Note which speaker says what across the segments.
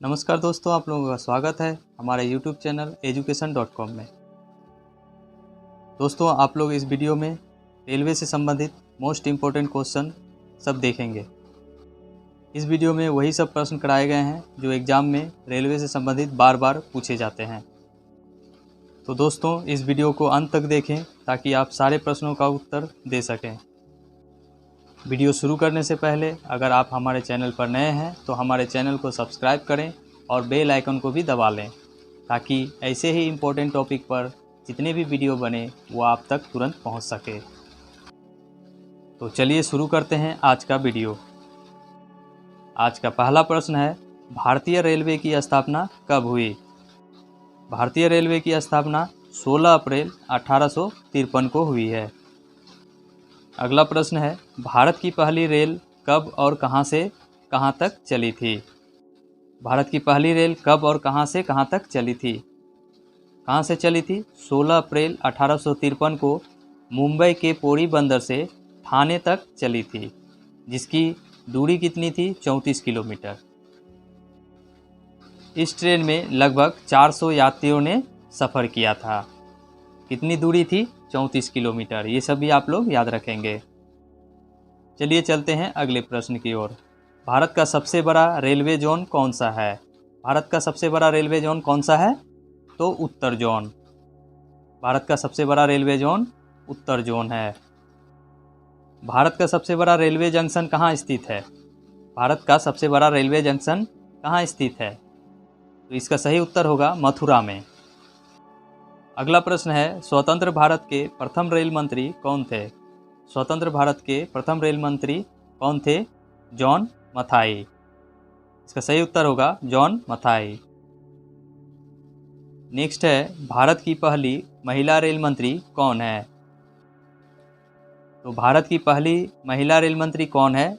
Speaker 1: नमस्कार दोस्तों, आप लोगों का स्वागत है हमारे YouTube चैनल education.com में। दोस्तों, आप लोग इस वीडियो में रेलवे से संबंधित मोस्ट इम्पोर्टेंट क्वेश्चन सब देखेंगे। इस वीडियो में वही सब प्रश्न कराए गए हैं जो एग्ज़ाम में रेलवे से संबंधित बार बार पूछे जाते हैं। तो दोस्तों, इस वीडियो को अंत तक देखें ताकि आप सारे प्रश्नों का उत्तर दे सकें। वीडियो शुरू करने से पहले अगर आप हमारे चैनल पर नए हैं तो हमारे चैनल को सब्सक्राइब करें और बेल आइकन को भी दबा लें ताकि ऐसे ही इम्पोर्टेंट टॉपिक पर जितने भी वीडियो बने वो आप तक तुरंत पहुंच सके। तो चलिए शुरू करते हैं आज का वीडियो। आज का पहला प्रश्न है, भारतीय रेलवे की स्थापना कब हुई? भारतीय रेलवे की स्थापना 16 अप्रैल 1853 को हुई है। अगला प्रश्न है, भारत की पहली रेल कब और कहां से कहां तक चली थी? भारत की पहली रेल कब और कहां से कहां तक चली थी? कहां से चली थी? 16 अप्रैल 1853 को मुंबई के पोरी बंदर से ठाणे तक चली थी, जिसकी दूरी कितनी थी? 34 किलोमीटर। इस ट्रेन में लगभग 400 यात्रियों ने सफ़र किया था। कितनी दूरी थी? 34 किलोमीटर। ये सब भी आप लोग याद रखेंगे। चलिए चलते हैं अगले प्रश्न की ओर। भारत का सबसे बड़ा रेलवे जोन कौन सा है? भारत का सबसे बड़ा रेलवे जोन कौन सा है? तो उत्तर जोन। भारत का सबसे बड़ा रेलवे जोन उत्तर जोन है। भारत का सबसे बड़ा रेलवे जंक्शन कहाँ स्थित है? भारत का सबसे बड़ा रेलवे जंक्शन कहाँ स्थित है? तो इसका सही उत्तर होगा मथुरा में। अगला प्रश्न है, स्वतंत्र भारत के प्रथम रेल मंत्री कौन थे? स्वतंत्र भारत के प्रथम रेल मंत्री कौन थे? जॉन मथाई। इसका सही उत्तर होगा जॉन मथाई। नेक्स्ट है, भारत की पहली महिला रेल मंत्री कौन है? तो भारत की पहली महिला रेल मंत्री कौन है?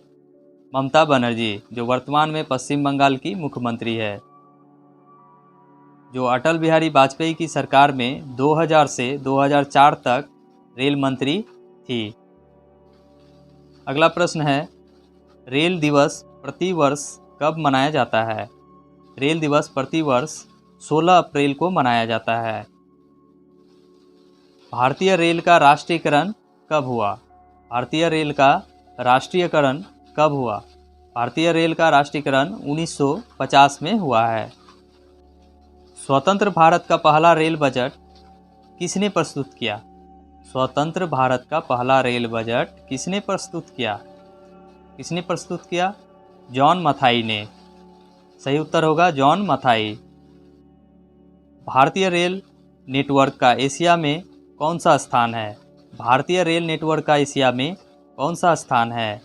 Speaker 1: ममता बनर्जी, जो वर्तमान में पश्चिम बंगाल की मुख्यमंत्री है, जो अटल बिहारी वाजपेयी की सरकार में 2000 से 2004 तक रेल मंत्री थी। अगला प्रश्न है, रेल दिवस प्रति वर्ष कब मनाया जाता है? रेल दिवस प्रति वर्ष 16 अप्रैल को मनाया जाता है। भारतीय रेल का राष्ट्रीयकरण कब हुआ? भारतीय रेल का राष्ट्रीयकरण कब हुआ? भारतीय रेल का राष्ट्रीयकरण 1950 में हुआ है। स्वतंत्र भारत का पहला रेल बजट किसने प्रस्तुत किया? स्वतंत्र भारत का पहला रेल बजट किसने प्रस्तुत किया? किसने प्रस्तुत किया? जॉन मथाई ने। सही उत्तर होगा जॉन मथाई। भारतीय रेल नेटवर्क का एशिया में कौन सा स्थान है? भारतीय रेल नेटवर्क का एशिया में कौन सा स्थान है?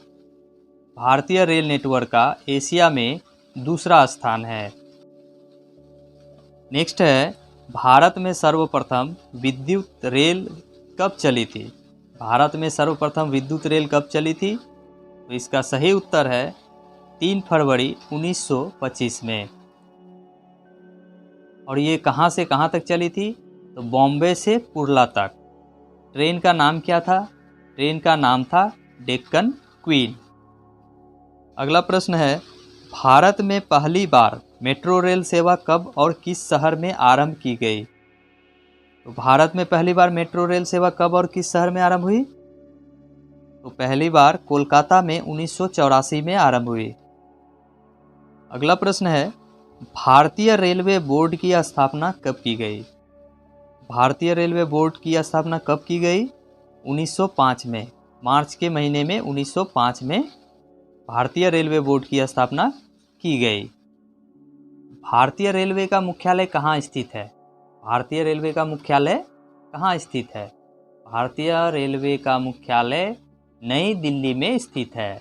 Speaker 1: भारतीय रेल नेटवर्क का एशिया में दूसरा स्थान है। नेक्स्ट है, भारत में सर्वप्रथम विद्युत रेल कब चली थी? भारत में सर्वप्रथम विद्युत रेल कब चली थी? तो इसका सही उत्तर है 3 फरवरी 1925 में। और ये कहाँ से कहाँ तक चली थी? तो बॉम्बे से कुर्ला तक। ट्रेन का नाम क्या था? ट्रेन का नाम था डेक्कन क्वीन। अगला प्रश्न है, भारत में पहली बार मेट्रो रेल सेवा कब और किस शहर में आरंभ की गई? तो भारत में पहली बार मेट्रो रेल सेवा कब और किस शहर में आरंभ हुई? तो पहली बार कोलकाता में 1984 में आरंभ हुई। अगला प्रश्न है, भारतीय रेलवे बोर्ड की स्थापना कब की गई? भारतीय रेलवे बोर्ड की स्थापना कब की गई? 1905 में। मार्च के महीने में 1905 में भारतीय रेलवे बोर्ड की स्थापना की गई। भारतीय रेलवे का मुख्यालय कहाँ स्थित है? भारतीय रेलवे का मुख्यालय कहाँ स्थित है? भारतीय रेलवे का मुख्यालय नई दिल्ली में स्थित है।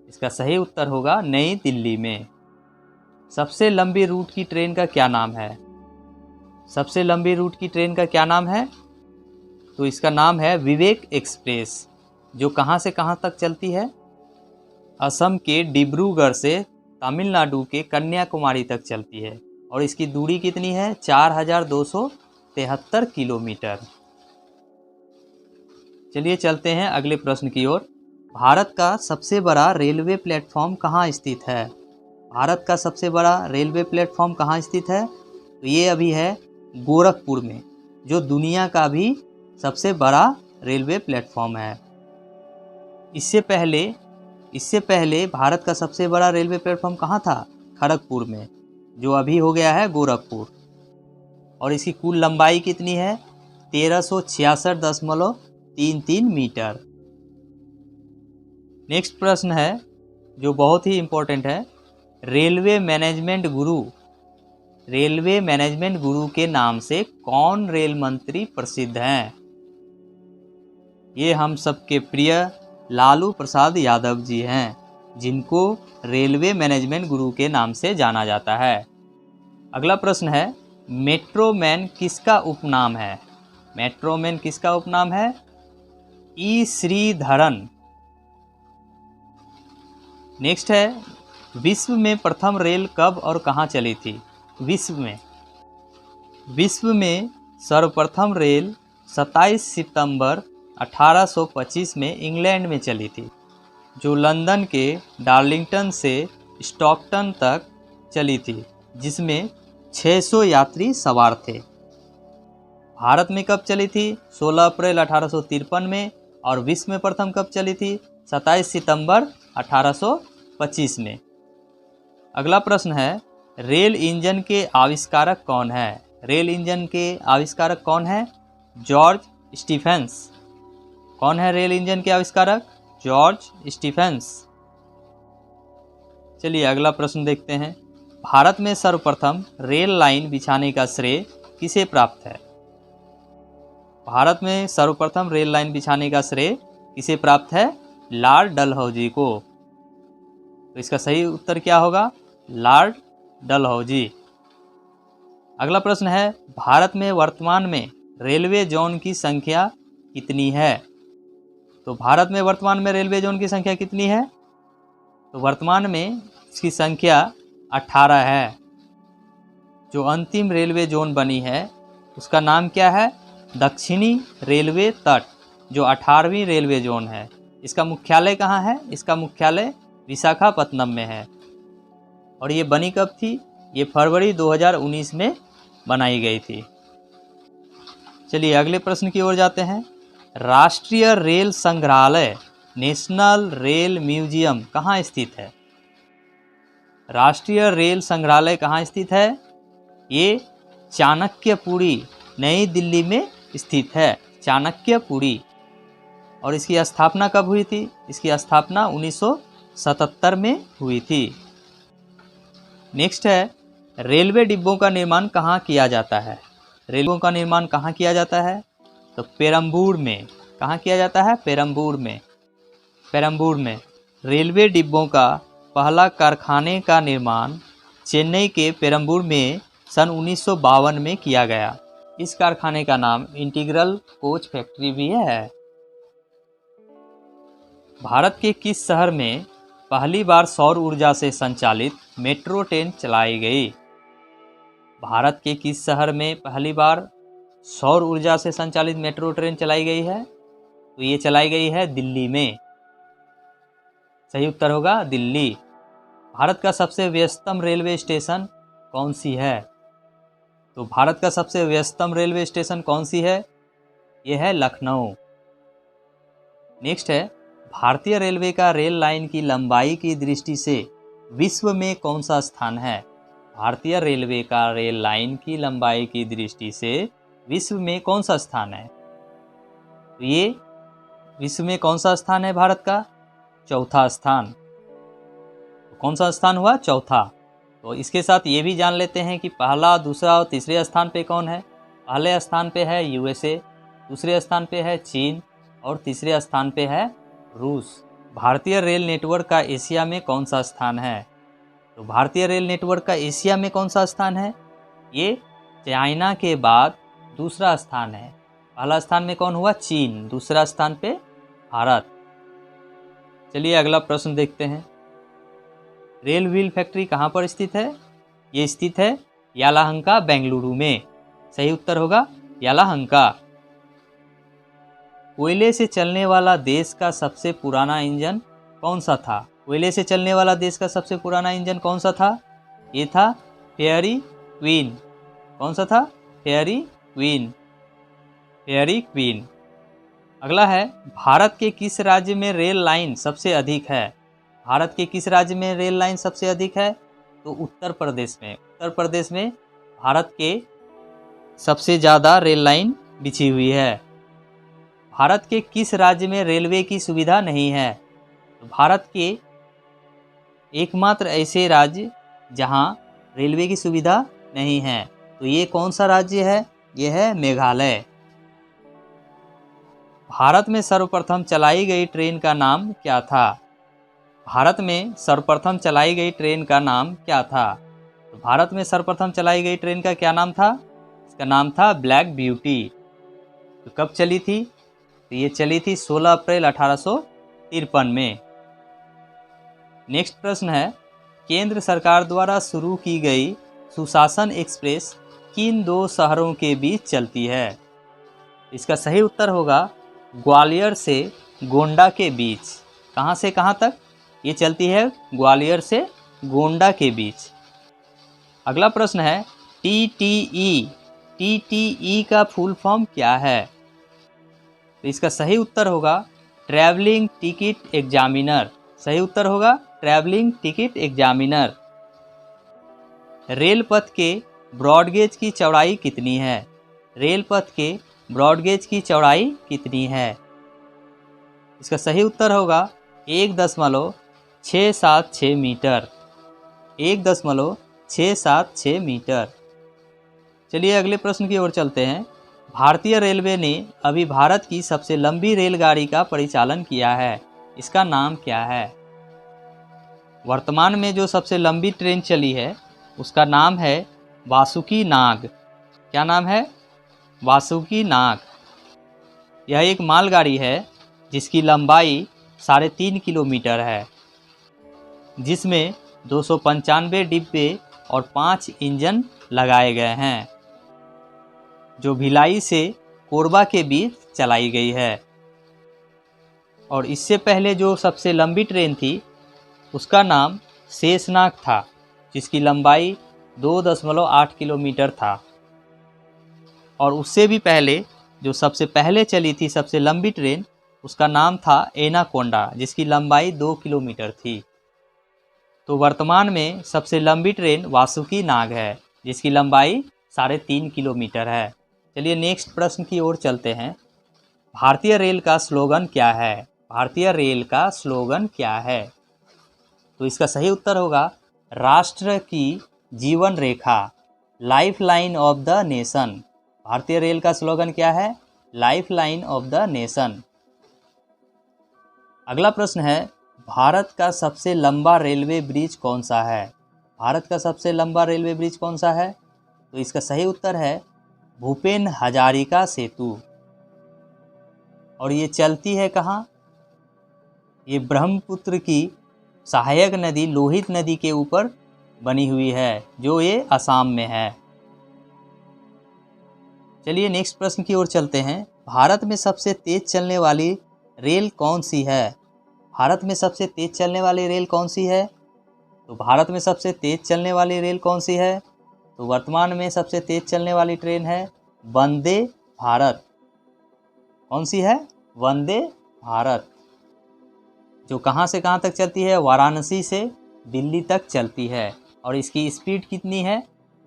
Speaker 1: इसका सही उत्तर होगा नई दिल्ली में। सबसे लंबी रूट की ट्रेन का क्या नाम है? सबसे लंबी रूट की ट्रेन का क्या नाम है? तो इसका नाम है विवेक एक्सप्रेस, जो कहाँ से कहाँ तक चलती है? असम के डिब्रूगढ़ से तमिलनाडु के कन्याकुमारी तक चलती है और इसकी दूरी कितनी है? 4273 किलोमीटर। चलिए चलते हैं अगले प्रश्न की ओर। भारत का सबसे बड़ा रेलवे प्लेटफॉर्म कहाँ स्थित है? भारत का सबसे बड़ा रेलवे प्लेटफॉर्म कहाँ स्थित है? तो ये अभी है गोरखपुर में, जो दुनिया का भी सबसे बड़ा रेलवे प्लेटफॉर्म है। इससे पहले भारत का सबसे बड़ा रेलवे प्लेटफॉर्म कहाँ था? खड़गपुर में, जो अभी हो गया है गोरखपुर। और इसकी कुल लंबाई कितनी है? 1366.33 मीटर। नेक्स्ट प्रश्न है जो बहुत ही इम्पोर्टेंट है, रेलवे मैनेजमेंट गुरु के नाम से कौन रेल मंत्री प्रसिद्ध हैं? ये हम सबके प्रिय लालू प्रसाद यादव जी हैं, जिनको रेलवे मैनेजमेंट गुरु के नाम से जाना जाता है। अगला प्रश्न है, मेट्रोमैन किसका उपनाम है? मेट्रोमैन किसका उपनाम है? ई श्रीधरन। नेक्स्ट है, विश्व में प्रथम रेल कब और कहाँ चली थी? विश्व में सर्वप्रथम रेल 27 सितंबर 1825 में इंग्लैंड में चली थी, जो लंदन के डार्लिंगटन से स्टॉकटन तक चली थी, जिसमें 600 यात्री सवार थे। भारत में कब चली थी? 16 अप्रैल 1853 में। और विश्व में प्रथम कब चली थी? 27 सितंबर 1825 में। अगला प्रश्न है, रेल इंजन के आविष्कारक कौन है? रेल इंजन के आविष्कारक कौन है? George Stephens. कौन है रेल इंजन के आविष्कारक? George Stephens. चलिए अगला प्रश्न देखते हैं, भारत में सर्वप्रथम रेल लाइन बिछाने का श्रेय किसे प्राप्त है? भारत में सर्वप्रथम रेल लाइन बिछाने का श्रेय किसे प्राप्त है? लॉर्ड डलहौजी को। तो इसका सही उत्तर क्या होगा? लॉर्ड डलहौजी। अगला प्रश्न है, भारत में वर्तमान में रेलवे जोन की संख्या कितनी है? तो भारत में वर्तमान में रेलवे जोन की संख्या कितनी है? तो वर्तमान में इसकी संख्या 18 है। जो अंतिम रेलवे जोन बनी है उसका नाम क्या है? दक्षिणी रेलवे तट, जो 18वीं रेलवे जोन है। इसका मुख्यालय कहाँ है? इसका मुख्यालय विशाखापत्तनम में है। और ये बनी कब थी? ये फरवरी 2019 में बनाई गई थी। चलिए अगले प्रश्न की ओर जाते हैं, राष्ट्रीय रेल संग्रहालय नेशनल रेल म्यूजियम कहाँ स्थित है? राष्ट्रीय रेल संग्रहालय कहाँ स्थित है? ये चाणक्यपुरी नई दिल्ली में स्थित है, चाणक्यपुरी। और इसकी स्थापना कब हुई थी? इसकी स्थापना 1977 में हुई थी। नेक्स्ट है, रेलवे डिब्बों का निर्माण कहाँ किया जाता है? रेलवे का निर्माण कहाँ किया जाता है? तो पेरम्बूर में। कहाँ किया जाता है? पेरम्बूर में। पेरम्बूर में रेलवे डिब्बों का पहला कारखाने का निर्माण चेन्नई के पेरम्बूर में सन 1952 में किया गया। इस कारखाने का नाम इंटीग्रल कोच फैक्ट्री भी है। भारत के किस शहर में पहली बार सौर ऊर्जा से संचालित मेट्रो ट्रेन चलाई गई? भारत के किस शहर में पहली बार सौर ऊर्जा से संचालित मेट्रो ट्रेन चलाई गई है? तो ये चलाई गई है दिल्ली में। सही उत्तर होगा दिल्ली। भारत का सबसे व्यस्तम रेलवे स्टेशन कौन सी है? तो भारत का सबसे व्यस्तम रेलवे स्टेशन कौन सी है? यह है लखनऊ। नेक्स्ट है, भारतीय रेलवे का रेल लाइन की लंबाई की दृष्टि से विश्व में कौन सा स्थान है? भारतीय रेलवे का रेल लाइन की लंबाई की दृष्टि से विश्व में कौन सा स्थान है? तो ये विश्व में कौन सा स्थान है भारत का? चौथा स्थान। तो कौन सा स्थान हुआ? चौथा। तो इसके साथ ये भी जान लेते हैं कि पहला, दूसरा और तीसरे स्थान पे कौन है। पहले स्थान पे है यूएसए, दूसरे स्थान पे है चीन और तीसरे स्थान पे है रूस। भारतीय रेल नेटवर्क का एशिया में कौन सा स्थान है? तो भारतीय रेल नेटवर्क का एशिया में कौन सा स्थान है? ये चाइना के बाद दूसरा स्थान है। पहला स्थान में कौन हुआ? चीन, दूसरा स्थान पे भारत। चलिए अगला प्रश्न देखते हैं, रेल व्हील फैक्ट्री कहाँ पर स्थित है? ये स्थित है यालाहंका, बेंगलुरु में। सही उत्तर होगा यालाहंका। कोयले से चलने वाला देश का सबसे पुराना इंजन कौन सा था? कोयले से चलने वाला देश का सबसे पुराना इंजन कौन सा था? ये था फेयरी क्वीन। कौन सा था? Fairy queen. Fairy queen. अगला है, भारत के किस राज्य में रेल लाइन सबसे अधिक है? भारत के किस राज्य में रेल लाइन सबसे अधिक है? तो उत्तर प्रदेश में। उत्तर प्रदेश में भारत के सबसे ज़्यादा रेल लाइन बिछी हुई है। भारत के किस राज्य में रेलवे की सुविधा नहीं है? तो भारत के एकमात्र ऐसे राज्य जहां रेलवे की सुविधा नहीं है, तो ये कौन सा राज्य है? ये है मेघालय। भारत में सर्वप्रथम चलाई गई ट्रेन का नाम क्या था? भारत में सर्वप्रथम चलाई गई ट्रेन का नाम क्या था? तो भारत में सर्वप्रथम चलाई गई ट्रेन का क्या नाम था? इसका नाम था ब्लैक ब्यूटी। तो कब चली थी? तो ये चली थी 16 अप्रैल 1853 में। नेक्स्ट प्रश्न है, केंद्र सरकार द्वारा शुरू की गई सुशासन एक्सप्रेस किन दो शहरों के बीच चलती है? इसका सही उत्तर होगा ग्वालियर से गोंडा के बीच। कहाँ से कहाँ तक? ये चलती है ग्वालियर से गोंडा के बीच। अगला प्रश्न है, TTE। TTE का फुल फॉर्म क्या है? तो इसका सही उत्तर होगा ट्रैवलिंग टिकट एग्जामिनर। सही उत्तर होगा ट्रैवलिंग टिकट एग्जामिनर। रेल पथ के ब्रॉडगेज की चौड़ाई कितनी है? रेल पथ के ब्रॉडगेज की चौड़ाई कितनी है? इसका सही उत्तर होगा 1.676 मीटर। 1.676 मीटर। चलिए अगले प्रश्न की ओर चलते हैं। भारतीय रेलवे ने अभी भारत की सबसे लंबी रेलगाड़ी का परिचालन किया है, इसका नाम क्या है? वर्तमान में जो सबसे लंबी ट्रेन चली है उसका नाम है वासुकी नाग। क्या नाम है? वासुकी नाग। यह एक मालगाड़ी है जिसकी लंबाई 3.5 किलोमीटर है, जिसमें 295 डिब्बे और 5 इंजन लगाए गए हैं, जो भिलाई से कोरबा के बीच चलाई गई है। और इससे पहले जो सबसे लंबी ट्रेन थी उसका नाम शेषनाग था, जिसकी लंबाई 2.8 किलोमीटर था। और उससे भी पहले जो सबसे पहले चली थी सबसे लंबी ट्रेन, उसका नाम था एनाकोंडा, जिसकी लंबाई 2 किलोमीटर थी। तो वर्तमान में सबसे लंबी ट्रेन वासुकी नाग है, जिसकी लंबाई 3.5 किलोमीटर है। चलिए नेक्स्ट प्रश्न की ओर चलते हैं। भारतीय रेल का स्लोगन क्या है? भारतीय रेल का स्लोगन क्या है? तो इसका सही उत्तर होगा राष्ट्र की जीवन रेखा, life line of the nation. भारतीय रेल का स्लोगन क्या है? Life line of the nation. अगला प्रश्न है, भारत का सबसे लंबा रेलवे ब्रिज कौन सा है? भारत का सबसे लंबा रेलवे ब्रिज कौन सा है? तो इसका सही उत्तर है भूपेन हजारिका सेतु। और ये चलती है कहाँ? ये ब्रह्मपुत्र की सहायक नदी लोहित नदी के ऊपर बनी हुई है, जो ये असम में है। चलिए नेक्स्ट प्रश्न की ओर चलते हैं। भारत में सबसे तेज चलने वाली रेल कौन सी है? भारत में सबसे तेज चलने वाली रेल कौन सी है? तो भारत में सबसे तेज चलने वाली रेल कौन सी है? तो वर्तमान में सबसे तेज चलने वाली ट्रेन है वंदे भारत। कौन सी है? वंदे भारत, जो कहाँ से कहाँ तक चलती है? वाराणसी से दिल्ली तक चलती है। और इसकी स्पीड कितनी है?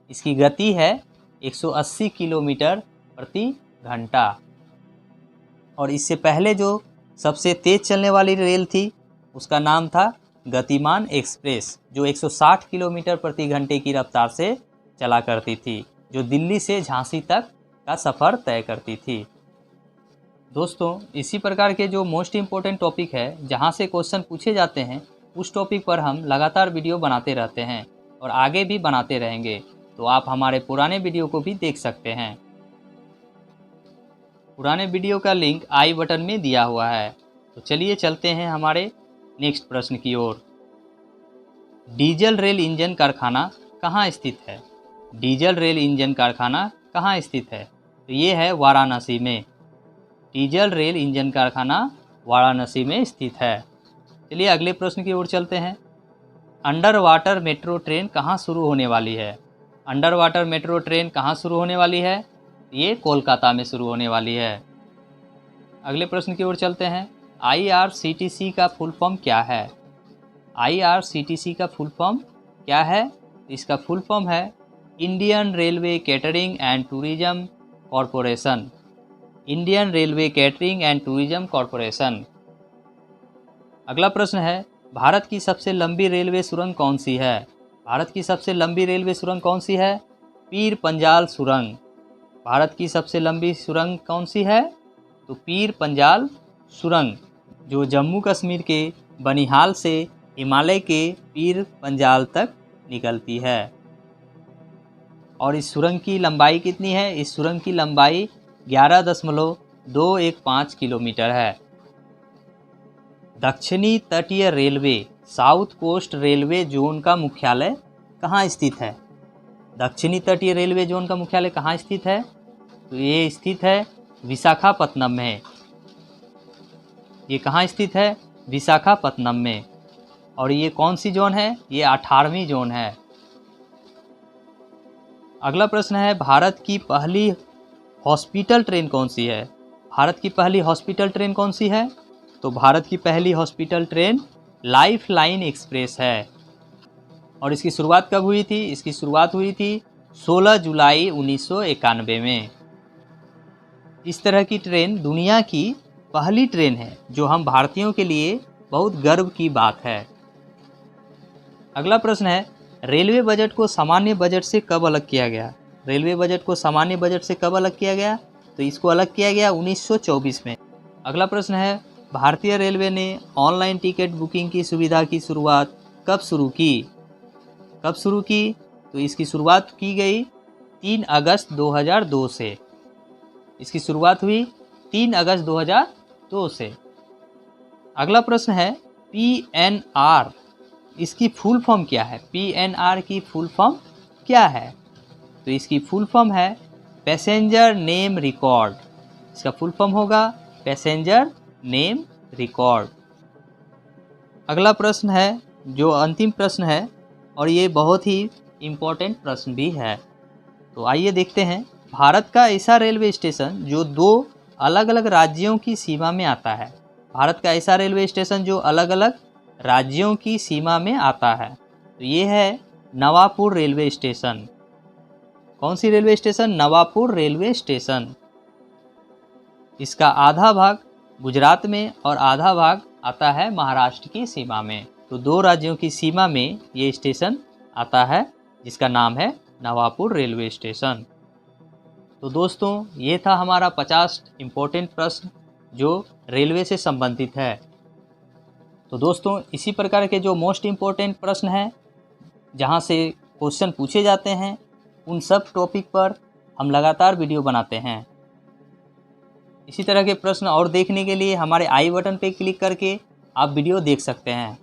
Speaker 1: इसकी गति है 180 किलोमीटर प्रति घंटा। और इससे पहले जो सबसे तेज चलने वाली रेल थी उसका नाम था गतिमान एक्सप्रेस, जो 160 किलोमीटर प्रति घंटे की रफ्तार से चला करती थी, जो दिल्ली से झांसी तक का सफ़र तय करती थी। दोस्तों, इसी प्रकार के जो मोस्ट इम्पोर्टेंट टॉपिक है जहां से क्वेश्चन पूछे जाते हैं, उस टॉपिक पर हम लगातार वीडियो बनाते रहते हैं और आगे भी बनाते रहेंगे। तो आप हमारे पुराने वीडियो को भी देख सकते हैं। पुराने वीडियो का लिंक आई बटन में दिया हुआ है। तो चलिए चलते हैं हमारे नेक्स्ट प्रश्न की ओर। डीजल रेल इंजन कारखाना कहाँ स्थित है? डीजल रेल इंजन कारखाना कहाँ स्थित है? तो ये है वाराणसी में। डीजल रेल इंजन कारखाना वाराणसी में स्थित है। चलिए अगले प्रश्न की ओर चलते हैं। अंडर वाटर मेट्रो ट्रेन कहाँ शुरू होने वाली है? अंडर वाटर मेट्रो ट्रेन कहाँ शुरू होने वाली है? ये कोलकाता में शुरू होने वाली है। अगले प्रश्न की ओर चलते हैं। IRCTC का फुल फॉर्म क्या है? IRCTC का फुल फॉर्म क्या है? इसका फुल फॉर्म है Indian railway catering and tourism corporation. Indian railway catering and tourism corporation. अगला प्रश्न है, भारत की सबसे लंबी रेलवे सुरंग कौन सी है? भारत की सबसे लंबी रेलवे सुरंग कौन सी है? पीर पंजाल सुरंग। भारत की सबसे लंबी सुरंग कौन सी है? तो पीर पंजाल सुरंग, जो जम्मू कश्मीर के बनिहाल से हिमालय के पीर पंजाल तक निकलती है। और इस सुरंग की लंबाई कितनी है? इस सुरंग की लंबाई 11.215 किलोमीटर है। दक्षिणी तटीय railway south coast railway zone का मुख्यालय कहाँ स्थित है? दक्षिणी तटीय रेलवे जोन का मुख्यालय कहाँ स्थित है? तो ये स्थित है विशाखापत्तनम में। ये कहाँ स्थित है? विशाखापत्तनम में। और ये कौन सी जोन है? ये 18वीं जोन है। अगला प्रश्न है, भारत की पहली हॉस्पिटल ट्रेन कौन सी है? भारत की पहली हॉस्पिटल ट्रेन कौन सी है? तो भारत की पहली hospital train life line express है। और इसकी शुरुआत कब हुई थी? इसकी शुरुआत हुई थी 16 जुलाई 1991 में। इस तरह की ट्रेन दुनिया की पहली ट्रेन है, जो हम भारतीयों के लिए बहुत गर्व की बात है। अगला प्रश्न है, रेलवे बजट को सामान्य बजट से कब अलग किया गया? रेलवे बजट को सामान्य बजट से कब अलग किया गया? तो इसको अलग किया गया 1924 में। अगला प्रश्न है, भारतीय रेलवे ने ऑनलाइन टिकट बुकिंग की सुविधा की शुरुआत कब शुरू की? कब शुरू की? तो इसकी शुरुआत की गई 3 अगस्त 2002 से। इसकी शुरुआत हुई 3 अगस्त 2002 से। अगला प्रश्न है, PNR इसकी फुल फॉर्म क्या है? PNR की फुल फॉर्म क्या है? तो इसकी फुल फॉर्म है पैसेंजर नेम रिकॉर्ड। इसका फुल फॉर्म होगा पैसेंजर नेम रिकॉर्ड। अगला प्रश्न है, जो अंतिम प्रश्न है, और ये बहुत ही इम्पोर्टेंट प्रश्न भी है। तो आइए देखते हैं। भारत का ऐसा रेलवे स्टेशन जो 2 अलग अलग राज्यों की सीमा में आता है। भारत का ऐसा रेलवे स्टेशन जो अलग अलग राज्यों की सीमा में आता है, तो ये है नवापुर रेलवे स्टेशन। कौन सी railway station? Navapur railway station. इसका आधा भाग गुजरात में और आधा भाग आता है महाराष्ट्र की सीमा में। तो 2 राज्यों की सीमा में ये स्टेशन आता है, जिसका नाम है नवापुर रेलवे स्टेशन। तो दोस्तों, ये था हमारा 50 इम्पोर्टेंट प्रश्न जो रेलवे से संबंधित है। तो दोस्तों, इसी प्रकार के जो मोस्ट इम्पोर्टेंट प्रश्न हैं, जहाँ से क्वेश्चन पूछे जाते हैं, उन सब टॉपिक पर हम लगातार वीडियो बनाते हैं। इसी तरह के प्रश्न और देखने के लिए हमारे आई बटन पर क्लिक करके आप वीडियो देख सकते हैं।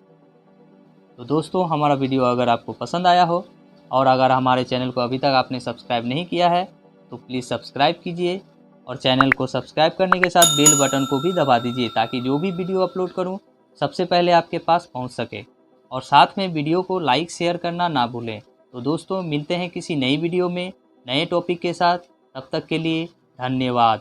Speaker 1: तो दोस्तों, हमारा वीडियो अगर आपको पसंद आया हो और अगर हमारे चैनल को अभी तक आपने सब्सक्राइब नहीं किया है, तो प्लीज़ सब्सक्राइब कीजिए और चैनल को सब्सक्राइब करने के साथ बेल बटन को भी दबा दीजिए, ताकि जो भी वीडियो अपलोड करूं सबसे पहले आपके पास पहुंच सके। और साथ में वीडियो को लाइक शेयर करना ना भूलें। तो दोस्तों, मिलते हैं किसी नई वीडियो में नए टॉपिक के साथ। तब तक के लिए धन्यवाद।